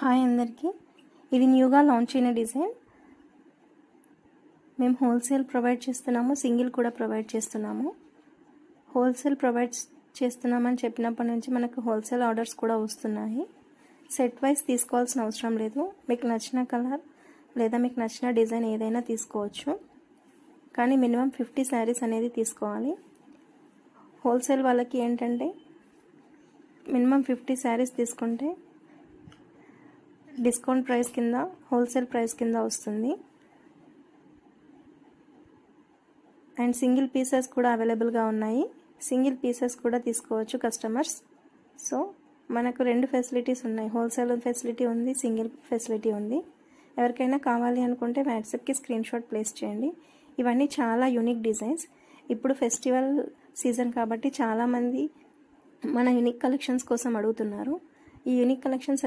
Hi అందరికీ, ఇది న్యూగా లాంచ్ అయిన డిజైన్. మేము హోల్సేల్ ప్రొవైడ్ చేస్తున్నాము, సింగిల్ కూడా ప్రొవైడ్ చేస్తున్నాము. హోల్సేల్ ప్రొవైడ్ చేస్తున్నామని చెప్పినప్పటి నుంచి మనకు హోల్సేల్ ఆర్డర్స్ కూడా వస్తున్నాయి. సెట్ వైజ్ తీసుకోవాల్సిన అవసరం లేదు. మీకు నచ్చిన కలర్ లేదా మీకు నచ్చిన డిజైన్ ఏదైనా తీసుకోవచ్చు, కానీ మినిమం 50 శారీస్ అనేది తీసుకోవాలి. హోల్సేల్ వాళ్ళకి ఏంటంటే మినిమం 50 శారీస్ తీసుకుంటే డిస్కౌంట్ ప్రైస్ కింద హోల్సేల్ ప్రైస్ కింద వస్తుంది. అండ్ సింగిల్ పీసెస్ కూడా అవైలబుల్గా ఉన్నాయి. సింగిల్ పీసెస్ కూడా తీసుకోవచ్చు కస్టమర్స్. సో మనకు 2 ఫెసిలిటీస్ ఉన్నాయి, హోల్సేల్ ఫెసిలిటీ ఉంది, సింగిల్ ఫెసిలిటీ ఉంది. ఎవరికైనా కావాలి అనుకుంటే వాట్సాప్కి స్క్రీన్ షాట్ ప్లేస్ చేయండి. ఇవన్నీ చాలా యూనిక్ డిజైన్స్. ఇప్పుడు ఫెస్టివల్ సీజన్ కాబట్టి చాలామంది మన యూనిక్ కలెక్షన్స్ కోసం అడుగుతున్నారు. ఈ యూనిక్ కలెక్షన్స్